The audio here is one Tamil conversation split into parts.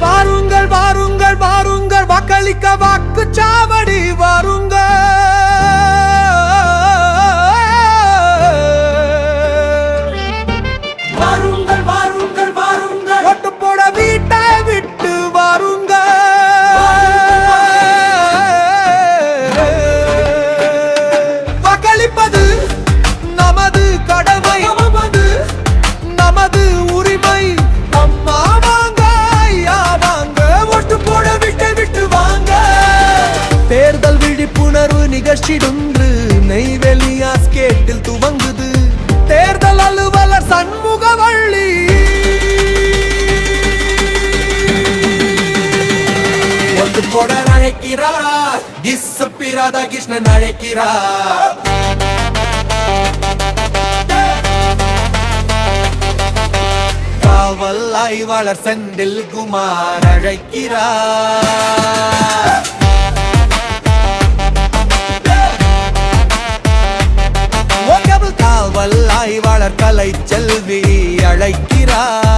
வாருங்கள் வாருங்கள் வாருங்கள் வாக்களிக்க வாக்குச்சாவடி வாருங்கள். வாருங்கள் வாருங்கள் வாருங்கள் ஓட்டு போட வீட்டை விட்டு வாருங்கள். வாக்களிப்பது நமது கடமை, நமது உரிமை. அம்மா வாங்க, ஐயா வாங்க, ஓட்டு போட வீட்டை விட்டு வாங்க. தேர்தல் விழிப்புணர்வு நிகழ்ச்சிடுன்று நெய்வேலி ஆஸ்கேட்டில் துவங்குது. தேர்தல் அலுவலர் சண்முகவள்ளி ஓட்டு போட அழைக்கிறார். கிஸ்ஸப்பி ராதாகிருஷ்ணன் அழைக்கிறார். காவல் ஆய்வாளர் செந்தில் குமார் அழைக்கிறார். காவல் ஆய்வாளர் கலை செல்வி அழைக்கிறார்.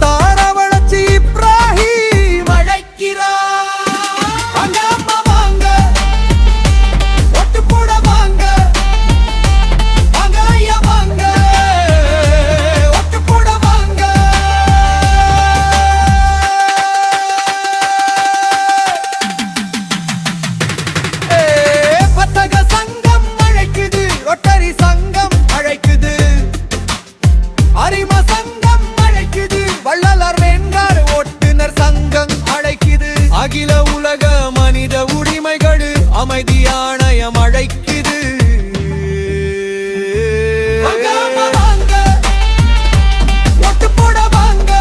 தாரவளச்சி இப்ராஹிம் அழைக்கிறார். வாங்க அம்மா வாங்க, ஓட்டு போட வாங்க. வாங்க ஐயா வாங்க, ஓட்டு போட வாங்க. பத்தக சங்கம் அழைக்குது, ரொட்டரி சங்கம் அழைக்குது, அரிம சங்கம் அழைக்குது, வள்ளலர் வேங்கார் ஓட்டுநர் சங்கம் அழைக்குது, அகில உலக மனித உரிமைகள் அமைதி ஆணையம் அழைக்குது. ஓட்டு போட வாங்க,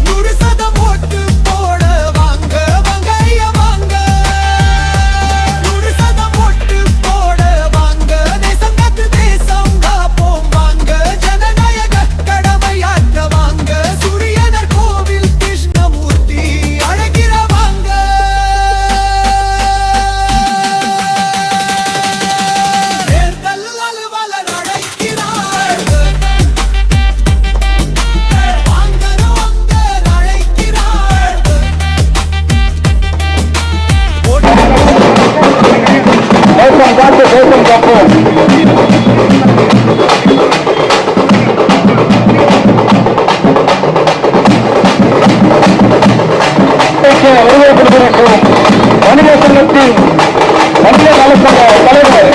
100% ஓட்டு போட வாங்க. வாங்க ஐயா வாங்க, 100% ஓட்டு போட வாங்க. தேசம் காத்து தேசம் காப்போம் வாங்க. ஜனநாயக கடமையாற்ற வாங்க. சூரியனர் கோவில் கிருஷ்ணமூர்த்தி அழைக்கிற வாங்க. தேர்தல் அலுவலர் அழைக்கிறார். வாங்க வாங்க அழைக்கிறார். தேசம் காத்து தேசம் காப்போம். வரவேற்கிறோம். வணிக சங்கத்தின் மத்திய நலசங்க தலைவர்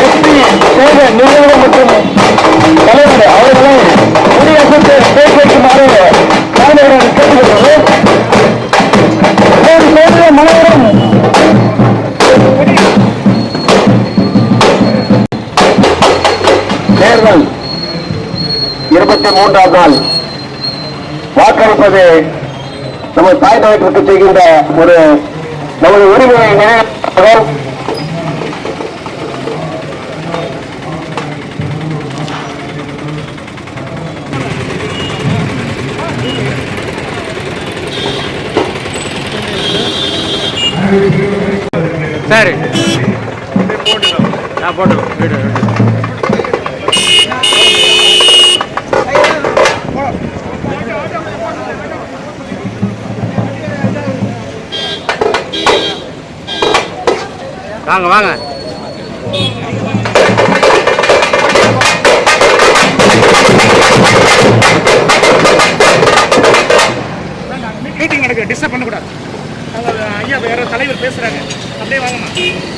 எஸ்பி சேகர் நிர்வாகம் மற்றும் தலைவர் அவர்களை குடியரசு பேசுமாறு தலைவர்கள் கேட்டுக்கொள்கிறோம். மனோரம் தேர்தல் 23ஆம் நாள் வாக்களிப்பது நமது தாய் நாட்டிற்கு செய்கின்ற ஒரு நமது உரிமையை நிறைவேற்றுகிறோம். சரி நான் போட்டுருவோம் வீடு. வாங்க வாங்க. மீட்டிங் நடக்குது, டிஸ்டர்ப் பண்ணக்கூடாது. ஐயா வேற தலைவர் பேசுறாங்க, அப்படியே வாங்கம்மா.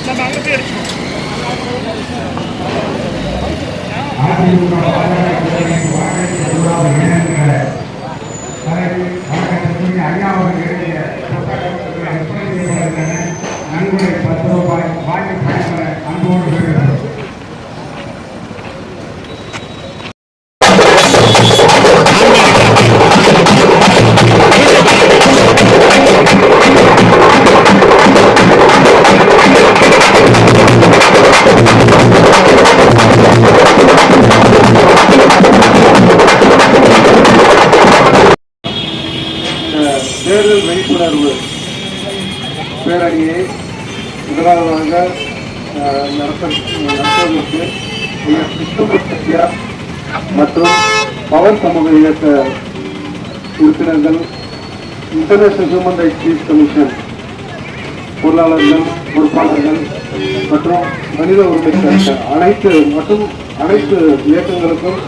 நம்ம அங்கே போய் அடிச்சோம். நன்கொடை 10 ரூபாய் வாங்கி பயன்பெற அன்போடு வருகிறது. தேர்தல் விழிப்புணர்வு பேரணியை முதலாவதாக நடத்துவதற்கு மற்றும் பவர் சமூக இயக்க உறுப்பினர்கள், international human rights peace commission பொருளாளர்கள், பொறுப்பாளர்கள் மற்றும் மனித உரிமை அனைத்து இயக்கங்களுக்கும்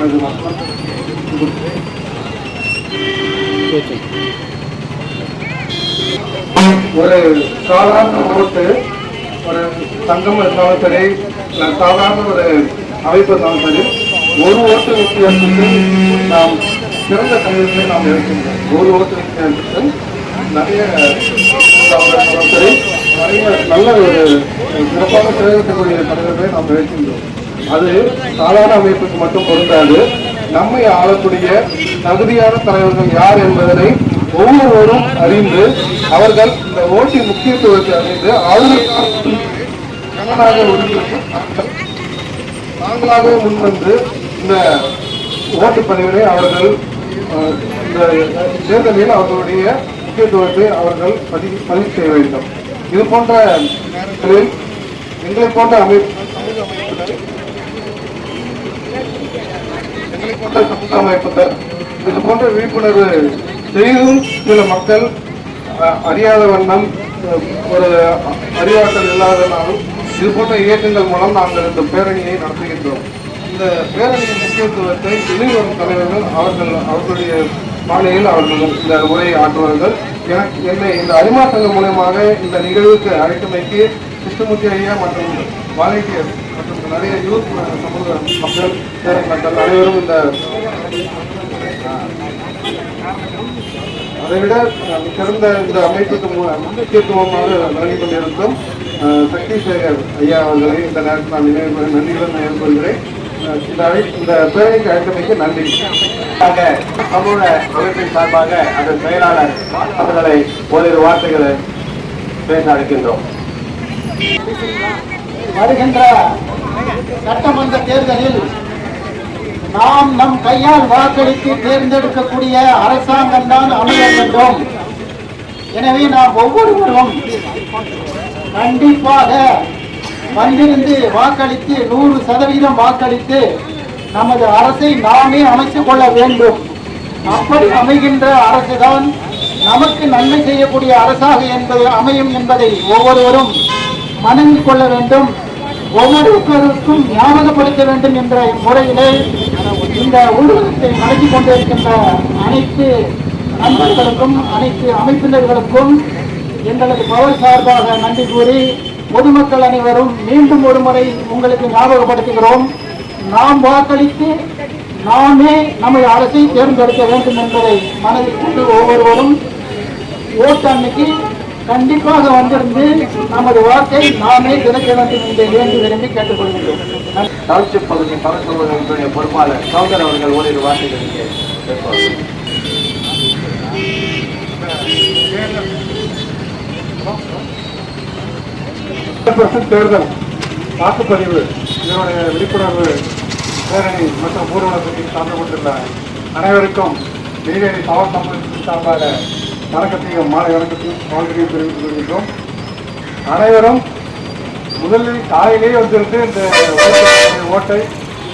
ஒரு சாதாரண ஓட்டு, ஒரு சங்கம் இருந்தாலும் சரி, சாதாரண ஒரு அமைப்பு இருந்தாலும் சரி, ஒரு ஓட்டு வித்தியாசத்துக்கு நாம் சிறந்த தலைவர்களை நாம் இருக்கின்றோம். ஒரு ஓட்டு வித்தியாசத்துக்கு நிறைய நல்ல ஒரு சிறப்பாக செயல்படக்கூடிய தலைவர்களை நாம் இருக்கின்றோம். அது சாதாரண அமைப்புக்கு மட்டும் பொருந்தாது. நம்மை ஆளக்கூடிய தகுதியான தலைவர்கள் யார் என்பதனை ஒவ்வொருவரும் அறிந்து அவர்கள் இந்த ஓட்டின் முக்கியத்துவத்தை அறிந்து அவர்களுக்கு நாங்களாகவே முன்வந்து இந்த ஓட்டுப்பதிவினை அவர்கள் இந்த தேர்தலில் அவர்களுடைய முக்கியத்துவத்தை அவர்கள் பதிவு செய்ய வேண்டும். இது போன்ற நேரங்களில் எங்களை போன்ற சமூக அமைப்புகள் இது போன்ற விழிப்புணர்வு செய்தும் சில மக்கள் அறியாத வண்ணம் ஒரு அறிவாற்றல் இல்லாதனாலும் இது போன்ற இயக்கங்கள் மூலம் நாங்கள் இந்த பேரணியை நடத்துகின்றோம். இந்த பேரணியின் முக்கியத்துவத்தை இளைவரும் தலைவர்கள் அவர்களுடைய மாலையில் அவர்கள் இந்த உரையை ஆற்றுவார்கள். என்னை இந்த அரிமா சங்கம் மூலமாக இந்த நிகழ்வுக்கு அழைத்தமைக்கு கிருஷ்ணமூர்த்தி ஐயா மற்றும் வாலண்டியர் மற்றும் நிறைய யூத் சமூக மக்கள் அனைவரும் அதைவிட சிறந்த இந்த அமைப்புக்கு முக்கியத்துவமாக வழங்கிக் கொண்டிருக்கும் சக்தி சேகர் ஐயா அவர்களை இந்த நேரத்தில் நான் நன்றியுடன் நினைவு கொள்கிறேன். இந்த பேரணிக்கு அழைத்தமைக்கு நன்றி. சமூக அமைப்பின் சார்பாக அதன் செயலாளர் அவர்களை ஓரிரு வார்த்தைகளை பேச அழைக்கின்றோம். வருகின்ற சட்டமன்ற தேர்தலில் நாம் நம் கையால் வாக்களித்து தேர்ந்தெடுக்கக்கூடிய அரசாங்கம் தான் அமைய வேண்டும். எனவே நாம் ஒவ்வொருவரும் கண்டிப்பாக வந்திருந்து வாக்களித்து 100% வாக்களித்து நமது அரசை நாமே அமைத்துக் கொள்ள வேண்டும். அப்படி அமைகின்ற அரசுதான் நமக்கு நன்மை செய்யக்கூடிய அரசாக அமையும் என்பதை ஒவ்வொருவரும் மனதில் கொள்ள வேண்டும். ஒவ்வொருவருக்கும் ஞாபகப்படுத்த வேண்டும் என்ற முறையிலே இந்த ஊடகத்தை நடத்தி கொண்டிருக்கின்ற அனைத்து நண்பர்களுக்கும் அனைத்து அமைப்பினர்களுக்கும் எங்களது பவர் சார்பாக நன்றி கூறி பொதுமக்கள் அனைவரும் மீண்டும் ஒரு முறை உங்களுக்கு ஞாபகப்படுத்துகிறோம். நாம் வாக்களித்து நாமே நமது அரசை தேர்ந்தெடுக்க வேண்டும் என்பதை மனதில் கொண்டு ஒவ்வொருவரும் ஓட்டு அன்னைக்கு கண்டிப்பாக வந்திருந்து நமது வாக்கை நாமே திறக்க வேண்டும் என்று வேண்டி விரும்பி கேட்டுக்கொள்கின்றோம். டவுன்ஷிப் பகுதி பகுதிகளுடைய பொறுப்பாளர் சௌந்தர் அவர்கள் ஓரிரு வார்த்தைகள் தேர்தல் வாக்குப்பதிவு இதனுடைய விழிப்புணர்வு பேரணி மற்றும் ஊர்வலத்தில் சார்ந்து கொண்டுள்ள அனைவருக்கும் நெய்வேலி பவர் சமூகத்தின் சார்பாக வணக்கத்தையும் மாலை வணக்கத்தையும் வாழ்க்கையும் தெரிவித்துக் கொள்கின்றோம். அனைவரும் முதலில் காலையிலேயே வந்திருந்து இந்த ஓட்டை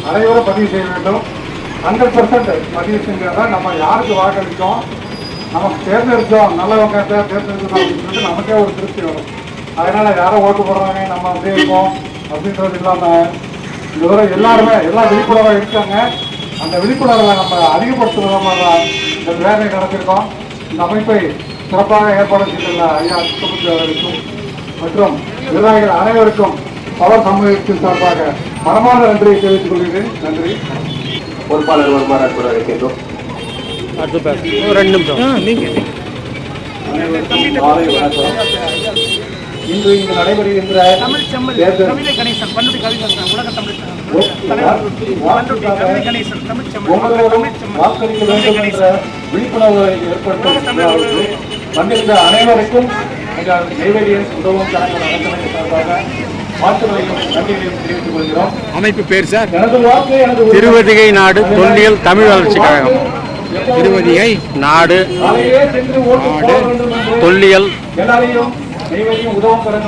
அனைவரும் பதிவு செய்ய வேண்டும். 100% பதிவு செஞ்சால் நம்ம யாருக்கு வாக்களித்தோம், நமக்கு தேர்ந்தெடுத்தோம், நல்லவங்க தேர்ந்தெடுக்கணும் அப்படின்னு சொல்லிட்டு நமக்கே ஒரு திருப்தி வரும். அதனால யாரும் ஓட்டு போடுறாங்க நம்ம அப்படியே இருக்கோம் அப்படின்றது இல்லாமல் இதுவரை எல்லாருமே எல்லா விழிப்புணர்வாக இருக்காங்க. அந்த விழிப்புணர்வை நம்ம அதிகப்படுத்துவதாக தான் இந்த வேலையை நடத்திருக்கோம். இந்த அமைப்பை சிறப்பாக ஏற்பாடு செய்துள்ள ஐயா கிருஷ்ணமூர்த்தி அவர்களுக்கும் மற்றும் நிர்வாகிகள் அனைவருக்கும் பவர் சமூகத்தின் சார்பாக மனமான நன்றியை தெரிவித்துக் கொள்கிறேன். நன்றி. பொறுப்பாளர் வருமாறு கூட இருக்கின்றோம். 2 நிமிஷம். இன்று இங்கு நடைபெறுகின்ற வாக்களிக்க வேண்டும் என்ற விழிப்புணர்வை ஏற்படுத்த வந்திருந்த அனைவருக்கும் நெய்வேலியின் உதவும் சார்பாக வாழ்த்துக்களையும் நன்றிகளையும் தெரிவித்துக் கொள்கிறோம். அமைப்பு பேர் சார் எனது வாக்கு எனது திருவதிகை நாடு தொல்லியல் தமிழ் வளர்ச்சி கழகம். திருவதிகை நாடு தொல்லியல்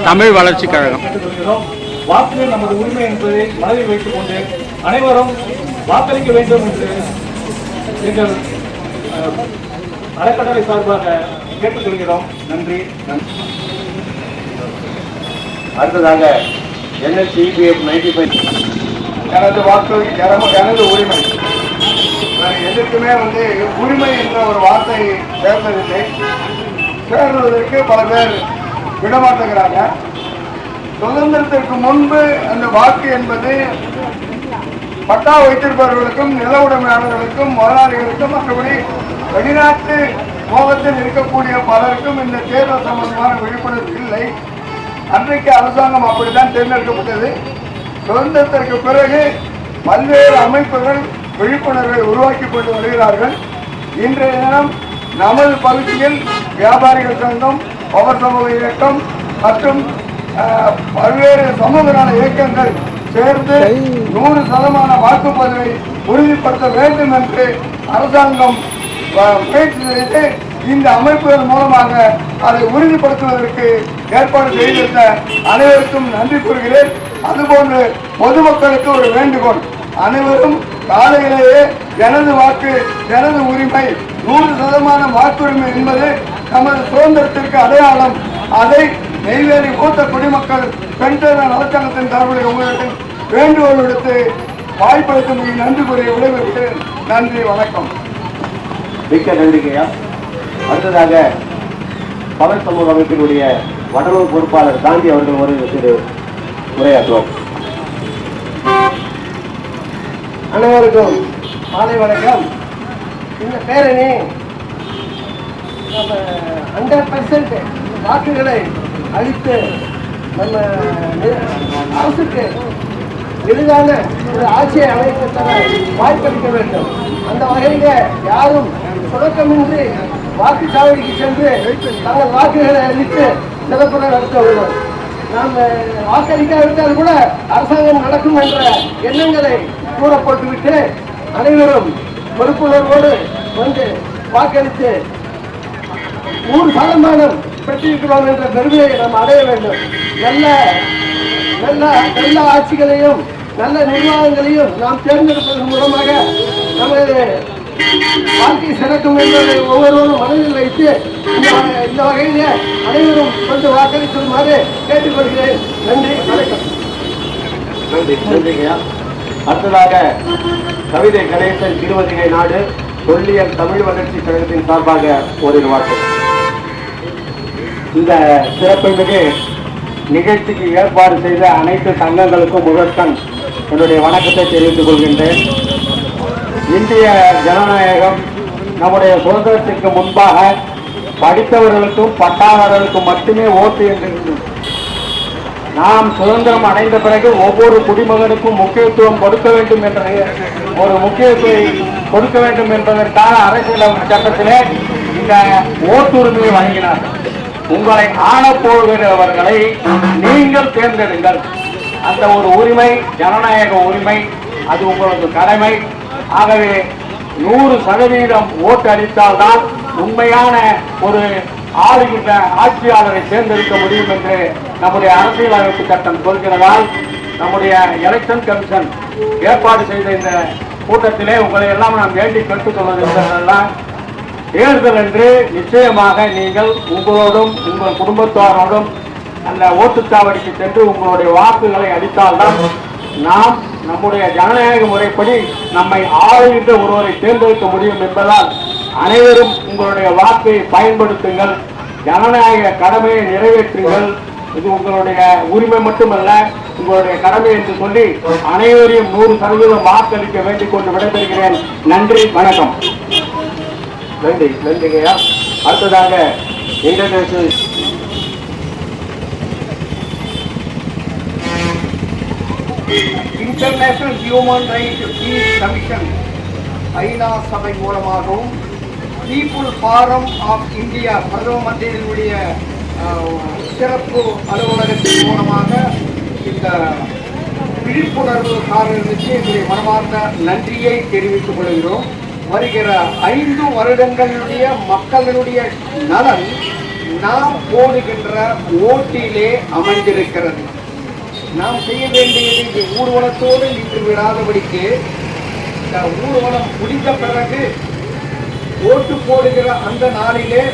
தமிழ் வளர்ச்சி கழகம். வாக்கு நமது உரிமை என்பதை மனதில் வைத்துக் கொண்டு அனைவரும் வாக்களிக்க வேண்டும் என்று எங்கள் அறக்கட்டளை சார்பாக கேட்டுக்கொள்கிறோம். நன்றி. அடுத்ததாக NLCPF 95 எனது வாக்கு எனது உரிமை. எதற்குமே உரிமை என்ற ஒரு வார்த்தை சேர்ந்ததில்லை. சேர்வதற்கு பல பேர் விடமாட்டுகிறாங்க. சுதந்திரத்திற்கு முன்பு அந்த வாக்கு என்பது பட்டா வைத்திருப்பவர்களுக்கும் நில உடைமையாளர்களுக்கும் முதலாளிகளுக்கும் மற்றபடி வெளிநாட்டு மோகத்தில் இருக்கக்கூடிய பலருக்கும் இந்த தேர்தல் சம்பந்தமான விழிப்புணர்வு இல்லை. அன்றைக்கு அரசாங்கம் அப்படித்தான் தேர்ந்தெடுக்கப்பட்டது. சுதந்திரத்திற்கு பிறகு பல்வேறு அமைப்புகள் விழிப்புணர்வை உருவாக்கி கொண்டு வருகிறார்கள். இன்றைய தினம் நமது பகுதியில் வியாபாரிகள் சங்கம், பவர் சமூக இயக்கம் மற்றும் பல்வேறு சமூக நல இயக்கங்கள் சேர்ந்து 100% வாக்குப்பதிவை உறுதிப்படுத்த வேண்டும் என்று அரசாங்கம் முயற்சி செய்து இந்த அமைப்புகள் மூலமாக அதை உறுதிப்படுத்துவதற்கு ஏற்பாடு செய்திருந்த அனைவருக்கும் நன்றி கூறுகிறேன். அதுபோன்று பொதுமக்களுக்கு ஒரு வேண்டுகோள், அனைவரும் காலையிலேயே எனது வாக்கு எனது உரிமை 100% வாக்குரிமை என்பது நமது சுதந்திரத்திற்கு அடையாளம். அதை நெய்வேலி மூத்த குடிமக்கள் பெண்கள் நலச்சங்கத்தின் சார்பில் உங்களிடம் வேண்டுகோள் விடுத்து வாய்ப்பளிக்கும் நன்றி கூறிய விடைபெறுகிறேன். நன்றி, வணக்கம். மிக்க நன்றிக்கையா. அடுத்ததாக பவர் சமூக அமைப்பினுடைய வடலூர் பொறுப்பாளர் காந்தி அவர்கள் ஒரு சிறு உரையாற்றுவோம். அனைவருக்கும் மாலை வணக்கம். இந்த பேரணி நம்ம 100% வாக்குகளை அளித்து நம்ம அரசுக்கு எளிதான ஒரு ஆட்சியை அமைத்து தர வாய்ப்பளிக்க வேண்டும். அந்த வகையில் யாரும் சுணக்கமின்றி வாக்குச்சாவடிக்கு சென்று தங்கள் வாக்குகளை அளித்து சிறப்புற நடத்த உள்ளோம். நாம் வாக்களிக்காவிட்டால் கூட அரசாங்கம் நடக்கும் என்ற எண்ணங்களை கூறப்பட்டுவிட்டு அனைவரும் பொறுப்புணர்வோடு வந்து வாக்களித்து 100% பெற்றிருக்கிறோம் என்ற பெருமையை நாம் அடைய வேண்டும். நல்ல ஆட்சிகளையும் நல்ல நிர்வாகங்களையும் நாம் தேர்ந்தெடுப்பதன் மூலமாக நமது வாழ்க்கை சிறக்கும் என்பதை ஒவ்வொருவரும் மனதில் வைத்து இந்த வகையில் அனைவரும் கொண்டு வாக்களிக்குமாறு கேட்டுக்கொள்கிறேன். நன்றி, வணக்கம். நன்றிங்கய்யா. அடுத்ததாக கவிதை கணேசன் திருவதிகை நாடு தொல்லியல் தமிழ் வளர்ச்சி கழகத்தின் சார்பாக ஒரு வார்த்தை. இந்த சிறப்புமிகு நிகழ்ச்சிக்கு ஏற்பாடு செய்த அனைத்து சங்கங்களுக்கும் முதற்கண் என்னுடைய வணக்கத்தை தெரிவித்துக் கொள்கின்றேன். இந்திய ஜனநாயகம் நம்முடைய சுதந்திரத்திற்கு முன்பாக படித்தவர்களுக்கும் பட்டாளர்களுக்கும் மட்டுமே ஓட்டு என்று நாம் சுதந்திரம் அடைந்த பிறகு ஒவ்வொரு குடிமகனுக்கும் முக்கியத்துவம் கொடுக்க வேண்டும் என்ற ஒரு முக்கியத்துவத்தை கொடுக்க வேண்டும் என்பதற்கான அரசியல் சட்டத்திலே இந்த ஓட்டுரிமையை வழங்கினார். உங்களை ஆளப்போகிறவர்களை நீங்கள் தேர்ந்தெடுங்கள். அந்த ஒரு உரிமை ஜனநாயக உரிமை, அது உங்களது கடமை. ஆகவே 100% ஓட்டு அளித்தால்தான் உண்மையான ஒரு ஆளுகின்ற ஆட்சியாளரை தேர்ந்தெடுக்க முடியும் என்று நம்முடைய அரசியலமைப்பு சட்டம் சொல்கிறதால் நம்முடைய எலெக்ஷன் கமிஷன் ஏற்பாடு செய்த இந்த கூட்டத்திலே உங்களை எல்லாம் நாம் வேண்டி கேட்டுக்கொள்வதெல்லாம் தேர்தல் என்று நிச்சயமாக நீங்கள் உங்களோடும் உங்கள் குடும்பத்தாரோடும் அந்த ஓட்டுச்சாவடிக்கு சென்று உங்களுடைய வாக்குகளை அளித்தால்தான் நாம் நம்முடைய ஜனநாயக முறைப்படி நம்மை ஆளுகின்ற ஒருவரை தேர்ந்தெடுக்க முடியும் என்பதால் அனைவரும் உங்களுடைய வாக்கை பயன்படுத்துங்கள். ஜனநாயக கடமையை நிறைவேற்றுங்கள். இது உங்களுடைய உரிமை மட்டுமல்ல, உங்களுடைய கடமை என்று சொல்லி அனைவரையும் 100% வாக்களிக்க வேண்டிக் கொண்டு விடைபெறுகிறேன். நன்றி, வணக்கம். நன்றிங்கய்யா. அடுத்ததாக international human rights peace commission ஐநா சபை மூலமாகவும் பீப்புள் ஃபாரம் ஆஃப் இந்தியா பிரதம மந்திரியினுடைய சிறப்பு அலுவலகத்தின் மூலமாக இந்த விழிப்புணர்வு காரணத்திற்கு என்னுடைய மனமார்ந்த நன்றியை தெரிவித்துக் கொள்கிறோம். வருகிற 5 வருடங்களுடைய மக்களுடைய நலன் நாம் போடுகின்ற ஓட்டிலே அமைந்திருக்கிறது. நாம் செய்ய வேண்டியது இந்த ஊர்வலத்தோடு நின்று விடாதபடிக்கு இந்த ஊர்வலம் முடிந்த பிறகு ஓட்டு போடுகிற அந்த நாளிலே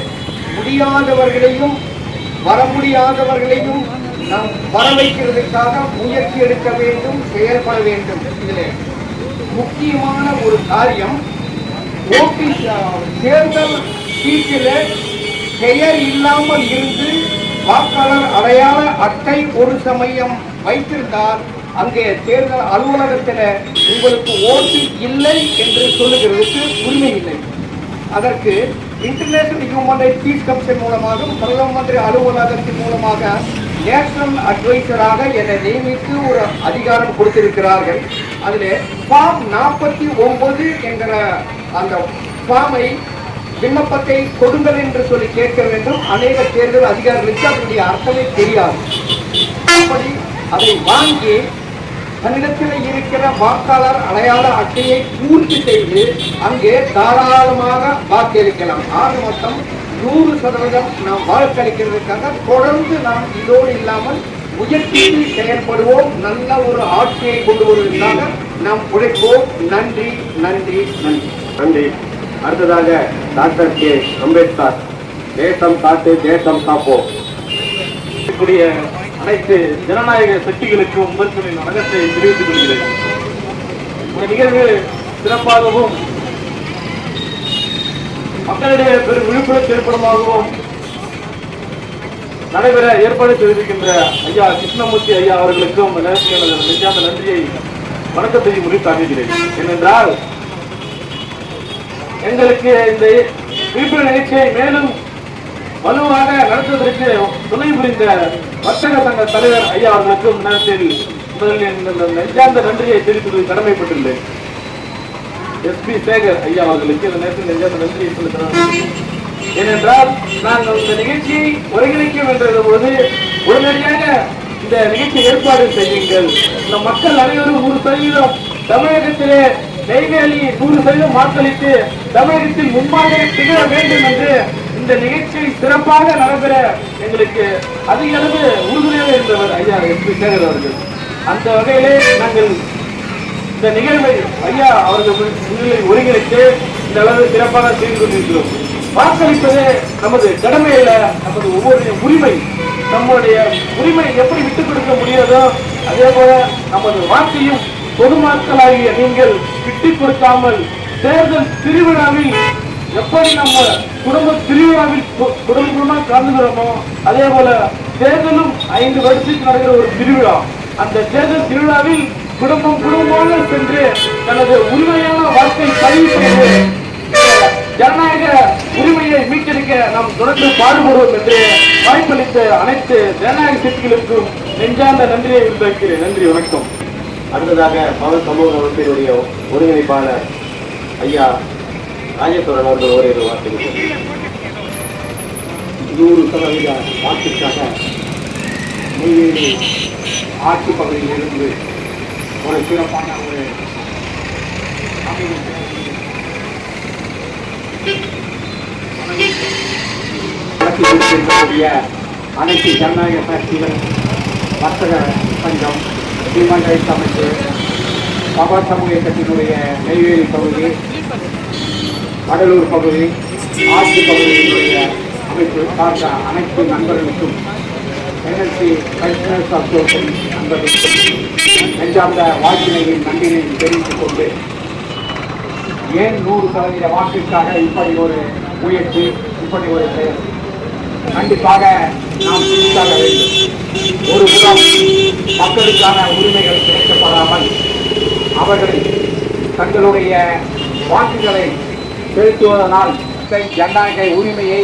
முடியாதவர்களையும் வர முடியாதவர்களையும் நாம் வர வைக்கிறதுக்காக முயற்சி எடுக்க வேண்டும், செயல்பட வேண்டும். இதில் முக்கியமான ஒரு காரியம், தேர்தல் சீட்டில் பெயர் இல்லாமல் இருந்து வாக்காளர் அடையாள அட்டை ஒரு சமயம் வைத்திருந்தால் அங்கே தேர்தல் அலுவலகத்தில் உங்களுக்கு ஓட்டு இல்லை என்று சொல்லுகிறதுக்கு உரிமை இல்லை. அதற்கு international human rights peace commission மூலமாக பிரதம மந்திரி அலுவலகத்தின் மூலமாக நேஷனல் அட்வைசராக என்னை நியமித்து ஒரு அதிகாரம் கொடுத்திருக்கிறார்கள். அதில் ஃபார்ம் 49 என்கிற அந்த ஃபார்மை விண்ணப்பத்தை கொடுங்கள் என்று சொல்லி கேட்க வேண்டும். அநேக தேர்தல் அதிகாரிகளுக்கு அதனுடைய அர்த்தமே தெரியாது. அப்படி அதை வாங்கி தன்னிடத்தில் இருக்கிற வாக்காளர் அடையாள அட்டையை பூர்த்தி செய்து அங்கே தாராளமாக வாக்களிக்கலாம். ஆக மொத்தம் 100% நாம் வாக்களிக்கிறதுக்காக தொடர்ந்து நாம் இதோடு இல்லாமல் முயற்சி செயல்படுவோம். நல்ல ஒரு ஆட்சியை கொண்டு வருவதற்காக நாம் உழைப்போம். நன்றி நன்றி நன்றி நன்றி. அடுத்ததாக டாக்டர் கே அம்பேத்கர், தேசம் காத்து தேசம் காப்போம். அனைத்து ஜனநாயக சக்திகளுக்கும் முதல்வரின் வணக்கத்தை தெரிவித்துக் கொள்கிறேன். இந்த நிகழ்வு சிறப்பாகவும் மக்களிடையே பெரும் விழிப்புணர்வு ஏற்படுமாகவும் நடைபெற ஏற்பாடு செய்திருக்கின்ற ஐயா கிருஷ்ணமூர்த்தி ஐயா அவர்களுக்கும் நெஞ்சார்ந்த நன்றியை வணக்கத்தை முடித்தாக்குகிறேன். ஏனென்றால் எங்களுக்கு இந்த விழிப்புணர்வு நிகழ்ச்சியை மேலும் வலுவாக நடத்துவதற்கு துணை புரிந்த வர்த்தக சங்க தலைவர் ஐயா அவர்களுக்கும் நேரத்தில் முதலில் நெஞ்சார்ந்த நன்றியை தெரிவிப்பது கடமைப்பட்டுள்ளேன். SP சேகர் ஐயா அவர்களுக்கு இந்த நேரத்தில் நெஞ்சார்ந்த நன்றியை செலுத்தினார். ஏனென்றால் நாங்கள் இந்த நிகழ்ச்சியை ஒருங்கிணைக்க என்ற போது உடனடியாக இந்த நிகழ்ச்சி ஏற்பாடு செய்யுங்கள். இந்த மக்கள் அனைவரும் 100% தமிழகத்திலே நெய்வேலி 100% வாக்களித்து தமிழகத்தில் முன்பாக திகழ வேண்டும் என்று இந்த நிகழ்ச்சியை சிறப்பாக நடைபெற எங்களுக்கு அதிக அளவு உறுதுணையாக இருந்தவர் ஐயா SP சேகர் அவர்கள். அந்த வகையிலே நாங்கள் இந்த நிகழ்வை ஐயா அவர்கள் ஒருங்கிணைத்து இந்த அளவு சிறப்பாக செய்து கொண்டிருக்கிறோம். வாக்களிப்பது நமது கடமை அல்ல, நமது ஒவ்வொரு உரிமை. நம்முடைய உரிமை எப்படி விட்டுக் கொடுக்க முடியாதோ அதே போல நமது வாக்கையும் பொதுமக்களாகிய நீங்கள் விட்டுக் கொடுக்காமல் தேர்தல் திருவிழாவில் எப்படி நம்ம குடும்ப திருவிழாவில் குடும்பமாக கலந்துகிறோமோ அதே போல தேர்தலும் 5 வருஷத்துக்கு நடக்கிற ஒரு திருவிழா. அந்த தேர்தல் திருவிழாவில் குடும்பமாக சென்று தனது உரிமையான வாழ்க்கை பதிவு செய்து ஜனநாயக உரிமையை மீட்டெடுக்க நாம் தொடர்ந்து பாடுபடுவோம் என்று வாய்ப்பளித்த அனைத்து ஜனநாயக சக்திகளுக்கும் நெஞ்சார்ந்த நன்றியை உண்டாக்கிறேன். நன்றி, வணக்கம். அடுத்ததாக பவர் சமூக அமைப்பினுடைய ஒருங்கிணைப்பாளர் ஐயா ராஜேஸ்வரன் அவர்கள் ஓரிரு வார்த்தைகள். 100% வாக்குக்காக நெய்வேலி ஆட்சி பகுதியில் இருந்து ஒரு சிறப்பான ஒரு அனைத்து ஜனநாயக சக்திகள், வர்த்தக சங்கம், ஹியூமன் ரைட்ஸ் அமைப்பு, பவர் சமூக இயக்கத்தினுடைய நெய்வேலி பகுதி, கடலூர் பகுதி, ஆட்சி பகுதியினுடைய அமைப்பு சார்ந்த அனைத்து நண்பர்களுக்கும் NLC கல்ச்சரல்ஸ் அசோசியேஷன் நண்பர்களுக்கும் நெஞ்சார்ந்த வாழ்க்கையின் நன்றியை தெரிவித்துக் கொண்டு, ஏன் 100% வாக்கிற்காக இப்படி ஒரு முயற்சி, இப்படி ஒரு செயல் கண்டிப்பாக நாம் சிந்தித்தாக வேண்டும். ஒரு புறம் மக்களுக்கான உரிமைகள் கிடைக்கப்படாமல் அவர்கள் தங்களுடைய வாக்குகளை செலுத்துவதனால் ஜனநாயக உரிமையை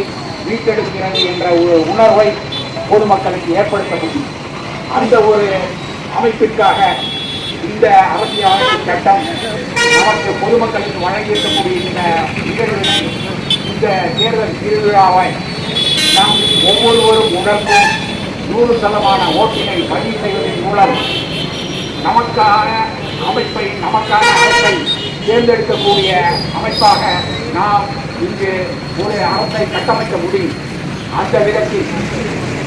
மீட்டெடுக்கிறது என்ற ஒரு உணர்வை பொதுமக்களுக்கு ஏற்படுத்த முடியும். அந்த ஒரு அமைப்பிற்காக இந்த அரசியலமைப்பு சட்டம் நமக்கு பொதுமக்களுக்கு வழங்கியிருக்கக்கூடிய இந்த நிகழ்வினை, இந்த தேர்தல் திருவிழாவை நாம் ஒவ்வொருவரும் உணர்ந்து 100% ஓட்டினை பதிவு செய்வதன் மூலம் நமக்கான அமைப்பை தேர்ந்தெடுக்கக்கூடிய அமைப்பாக நாம் இங்கு ஒரு அரசை கட்டமைக்க முடியும். அந்த விதத்தில்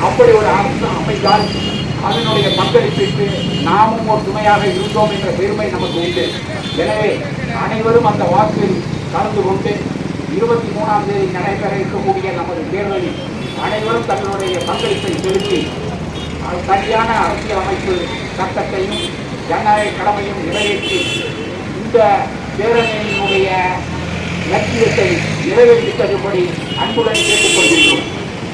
அப்படி ஒரு அரசு அமைத்தால் அதனுடைய பங்களிப்பிற்கு நாமும் ஒரு துணையாக இருந்தோம் என்ற பெருமை நமக்கு உண்டு. எனவே அனைவரும் அந்த வாக்கில் கலந்து கொண்டு 23ஆம் தேதி நடைபெற இருக்கக்கூடிய நமது தேர்தலில் அனைவரும் தங்களுடைய பங்களிப்பை செலுத்தி சரியான அரசியல் அமைப்பு சட்டத்தையும் ஜனநாயக கடமையும் நிறைவேற்றி இந்த பேரணியினுடைய லட்சியத்தை நிறைவேற்றித்தரும்படி அன்புடன் கேட்டுக்கொள்கின்றோம்.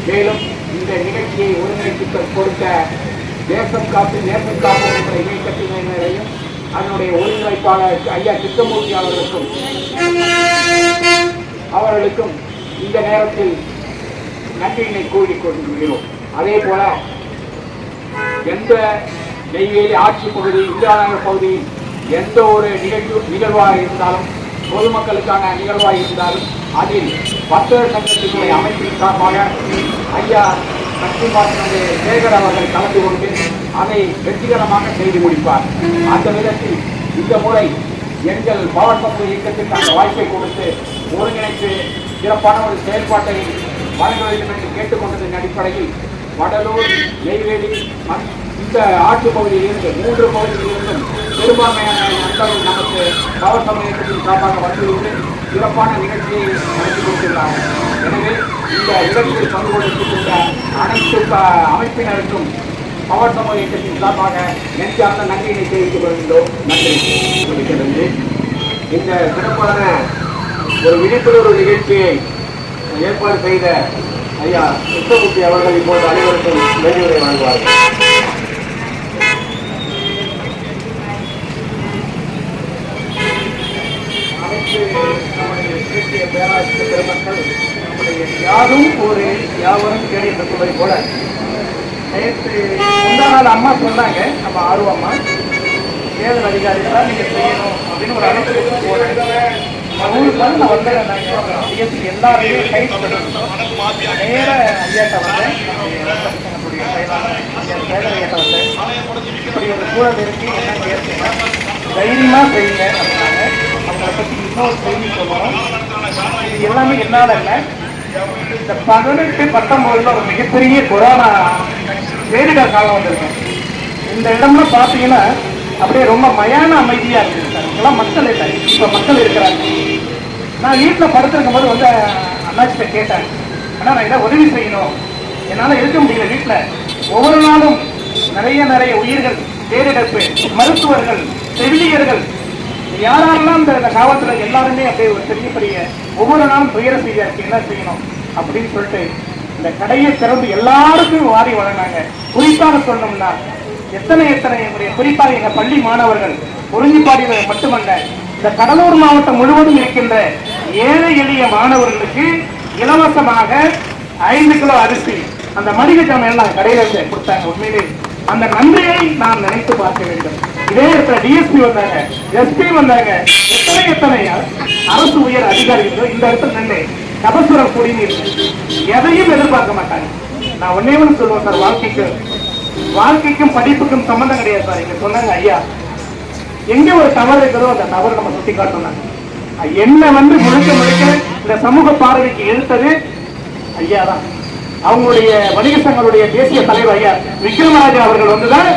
மேலும் இந்த நிகழ்ச்சியை ஒருங்கிணைத்து கொடுத்த தேசம் காப்பு நேசம் காப்பு என்ற இயக்கத்தினரையும் அதனுடைய ஒருங்கிணைப்பாளர் ஐயா கிருஷ்ணமூர்த்தி அவர்களுக்கும் இந்த நேரத்தில் நன்றியினை கூறிக்கொள்கிறோம். அதே போல எந்த நெய்வேலி ஆட்சி பகுதி இந்திராநகர் பகுதியில் எந்த ஒரு நிகழ்வாக இருந்தாலும் பொதுமக்களுக்கான நிகழ்வாக இருந்தாலும் அதில் வர்த்தகர் சங்கத்தினுடைய அமைப்பின் சார்பாக ஐயா சக்திமாறனுடைய சேகர் அவர்கள் கலந்து கொண்டு அதை வெற்றிகரமாக செய்து முடிப்பார். அந்த விதத்தில் இந்த முறை எங்கள் மாவட்ட இயக்கத்திற்கு அந்த வாய்ப்பை கொடுத்து ஒருங்கிணைத்து சிறப்பான ஒரு செயல்பாட்டை வழங்க வேண்டும் என்று கேட்டுக்கொண்டதன் அடிப்படையில் வடலூர், நெய்வேலி இந்த ஆட்சி பகுதியில் இருந்து 3 பகுதியில் இருந்தும் பெரும்பான்மையான நண்பர்கள் நமக்கு மாவட்ட இயக்கத்தின் சார்பாக வந்துள்ளது சிறப்பான நிகழ்ச்சியை நடத்தி கொடுத்துள்ளார். எனவே இந்த நிகழ்ச்சியில் பங்கு கொண்டிருக்கின்ற அனைத்து அமைப்பினருக்கும் மாவட்ட இயக்கத்தின் சார்பாக நெஞ்சார்ந்த நன்றியினை தெரிவித்துக் கொள்கின்றோம். நன்றி. இந்த சிறப்பான ஒரு விழிப்புணர்வு நிகழ்ச்சியை ஏற்பாடு செய்த ஐயா கிருஷ்ணமூர்த்தி அவர்கள் இப்போது அனைவருக்கும் நன்றியுரை வழங்குவார்கள். நம்முடைய தேசிய பேராசிரியர் பெருமக்கள் நம்முடைய யாரும் ஒரு யாவரும் கேள்வி என்று சொல்வதை போல நேற்று முந்தா நாள் அம்மா சொன்னாங்க, நம்ம ஆர்வமா தேர்தல் அதிகாரிகளாக நீங்க செய்யணும் அப்படின்னு ஒரு அழைப்பு போனேன். ஊருக்கு வந்து நான் வந்தேன். எல்லாருமே கைட் பண்ணணும். நேர ஐயாட்ட வந்தேன், நம்முடைய செயலர் ஐயாட்ட வந்தேன். இப்படி ஒரு சூழல் இருக்கு, என்ன கேட்டீங்கன்னா தைரியமா செய்யுங்க அப்படின்னாங்க. அவங்களை பற்றி இன்னொரு செய்தி சொல்லணும். இது எல்லாமே என்னால் இல்லை, இந்த 18-19 ஒரு மிகப்பெரிய கொரோனா பேரிடர் காலம் வந்திருக்கேன். இந்த இடம்லாம் பார்த்தீங்கன்னா அப்படியே ரொம்ப மயான அமைதியா இருக்கு சார். இதெல்லாம் மக்கள் இல்லை, இப்போ மக்கள் இருக்கிறாங்க. நான் வீட்டில் படுத்திருக்கும் போது வந்து அண்ணாச்சிட்ட கேட்டேன், ஆனால் நான் இதை உதவி செய்யணும், என்னால் இருக்க முடியல வீட்டில். ஒவ்வொரு நாளும் நிறைய உயிர்கள், பேரிழப்பு, மருத்துவர்கள், செவிலியர்கள், யாரெல்லாம் இந்த காவல்துறை எல்லாருமே அப்படியே ஒரு பெரிய ஒவ்வொரு நாளும் துயர செய்தியா இருக்கு, என்ன செய்யணும் அப்படின்னு சொல்லிட்டு இந்த கடையை திறந்து எல்லாருக்கும் வாரி வழங்கினாங்க. குறிப்பாக சொல்லணும்னா எத்தனை குறிப்பாக எங்க பள்ளி மாணவர்கள் குறிஞ்சிப்பாடியில் மட்டுமல்ல, இந்த கடலூர் மாவட்டம் முழுவதும் இருக்கின்ற ஏழை எளிய மாணவர்களுக்கு இலவசமாக 5 கிலோ அரிசி அந்த மளிகை ஜாமான் எல்லாம் கடையில இருந்து கொடுத்தாங்க. உண்மையிலே அந்த நன்றியை நாம் நினைத்து பார்க்க வேண்டும். இதே இடத்துல டிஎஸ்பி வந்தாங்க, எஸ்பி வந்தாங்க, எத்தனை அரசு உயர் அதிகாரிகள் இந்த இடத்துல நின்று கபசுரம் கூடின்னு இருக்கு. எதையும் எதிர்பார்க்க மாட்டாங்க. நான் ஒன்னே ஒன்று சொல்லுவேன் சார், வாழ்க்கைக்கும் படிப்புக்கும் சம்பந்தம் கிடையாது சார். இங்க சொன்னாங்க ஐயா, எங்க ஒரு தவறு இருக்கிறதோ அந்த தவறு நம்ம சுட்டி காட்டணும். என்ன வந்து முழுக்க இந்த சமூக பார்வைக்கு இழுத்தது ஐயா தான். அவங்களுடைய வணிக சங்களுடைய தேசிய தலைவர் ஐயா விக்ரமராஜா அவர்கள் வந்துதான்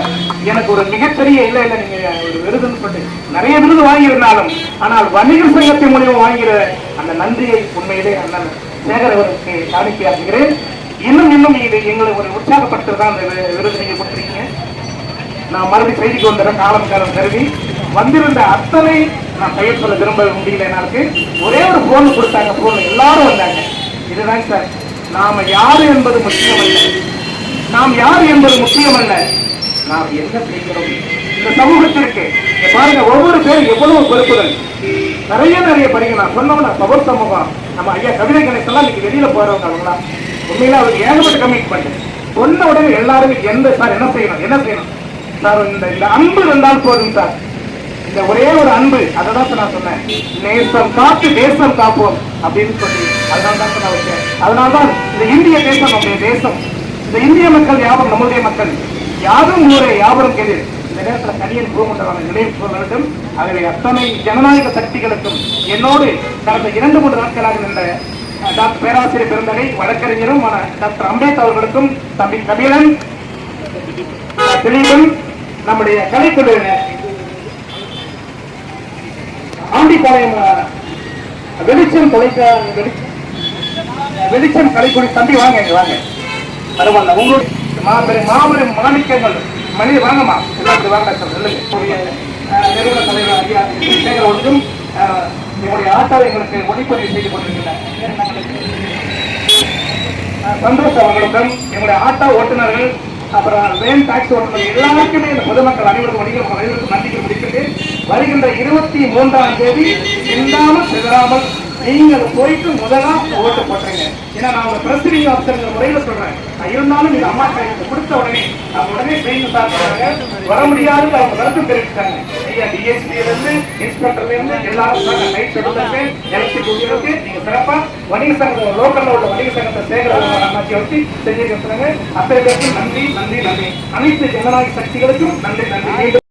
எனக்கு ஒரு மிகப்பெரிய இல்ல நீங்க ஒரு விருதுன்னு சொல்லிட்டு நிறைய விருது வாங்கியிருந்தாலும், ஆனால் வணிகர் சங்கத்தின் மூலியம் வாங்கிற அந்த நன்றியை உண்மையிலே அண்ணன் சேகர் அவருக்கு காணிக்கையாக்குகிறேன். இன்னும் இது எங்களை ஒரு உற்சாகப்படுத்துறதா அந்த விருது நீங்க கொடுத்துருக்கீங்க. நான் மறுபடியும் செய்திக்கு வந்துடுறேன், காலம் கருதி வந்திருந்த அத்தனை நான் பெயர் சொல்ல விரும்ப முடியல. எனக்கு ஒரே ஒரு போன் கொடுத்தாங்க, போன் எல்லாரும் வந்தாங்க. இதுதான் சார், நாம யாரு என்பது முக்கியமல்ல, நாம் யார் என்பது முக்கியமல்ல, நாம் என்ன செய்கிறோம் இந்த சமூகத்திற்கு. பாருங்க, ஒவ்வொரு பேரும் எவ்வளவு பொறுப்புகள், நிறைய படிக்க. நான் சொன்னோம்னா பவர் சமூகம், நம்ம ஐயா கவிதை கணேசெல்லாம் இன்னைக்கு வெளியில போறவங்க அவங்களா உண்மையில அவருக்கு ஏகப்பட்ட கமிட்மெண்ட். சொன்ன உடனே எல்லாருமே சார் என்ன செய்யணும் சார், இந்த அன்பு இருந்தால் போதும் சார். இந்த ஒரே ஒரு அன்பு, அதை தான் நான் சொன்னேன், நேசம் காத்து தேசம் காப்போம் அப்படின்னு சொல்லி. அதனால தான் நான் வச்சேன். அதனால்தான் இந்த இந்திய தேசம் நம்முடைய தேசம், இந்த இந்திய மக்கள் யாவரும் நம்முடைய மக்கள், யாரும் ஊரே யாவரும் கேது. இந்த நேரத்தில் கனியன் பூமண்டலம் நினைவு சொல்ல வேண்டும். ஆகவே அத்தனை ஜனநாயக சக்திகளுக்கும் என்னோடு கடந்த 2-3 நாட்களாக நின்ற டாக்டர் பேராசிரியர் பெருந்தகை வழக்கறிஞரும் டாக்டர் அம்பேத்கர் அவர்களுக்கும், தம்பி கபிலன், திலீபன், நம்முடைய கலைக்குழுவினர், ஆண்டிப்பாளையம் வெளிச்சம் வெளிச்சம் கலைக்குடி தம்பி வாங்க இங்க வாங்க. பரவாயில்ல, உங்களுடைய மாபெரும் மாபெரும் மாணிக்கங்கள் மனித வாங்கம்மா எல்லாத்துக்கும் வாங்க சொல்லுங்க. நிறுவன தலைவர் ஐயா சேகரவர்களும் எங்களுடைய ஆட்டாவை எங்களுக்கு ஒளிப்பதிவு செய்து கொண்டிருக்கிறார். சந்தோஷ் அவர்களுடன் எங்களுடைய ஆட்டோ ஓட்டுநர்கள், அப்புறம் வேன் டாக்ஸி ஓட்டுநர்கள் எல்லாருக்குமே இந்த பொதுமக்கள் அனைவருக்கும் நன்றிகள் முடிக்கிறது. வருகின்ற 23ஆம் தேதி சிந்தாமல் சிதறாமல் நீங்க போயிட்டு முதலா ஓட்டு போட்டுறீங்க. ஏன்னா நான் உங்க பிரசிடிங் ஆஃபீஸர் முறையில சொல்றேன். இருந்தாலும் இது அம்மா கைக்கு கொடுத்த உடனே அவங்க உடனே ட்ரெயின் சாப்பிட்டாங்க. வர முடியாது அவங்க கருத்து தெரிவித்தாங்க. ஐயா டிஎஸ்பியில இருந்து இன்ஸ்பெக்டர்ல இருந்து எல்லாரும் நைட் ஷெட்யூலுக்கு எலக்ட்ரிசிட்டி நீங்க சிறப்பா வணிக சங்கம் லோக்கல்ல உள்ள வணிக சங்கத்தை சேகர அம்மாச்சி வச்சு செஞ்சுட்டு அத்தனை பேருக்கும் நன்றி நன்றி நன்றி. அனைத்து ஜனநாயக சக்திகளுக்கும் நன்றி நன்றி.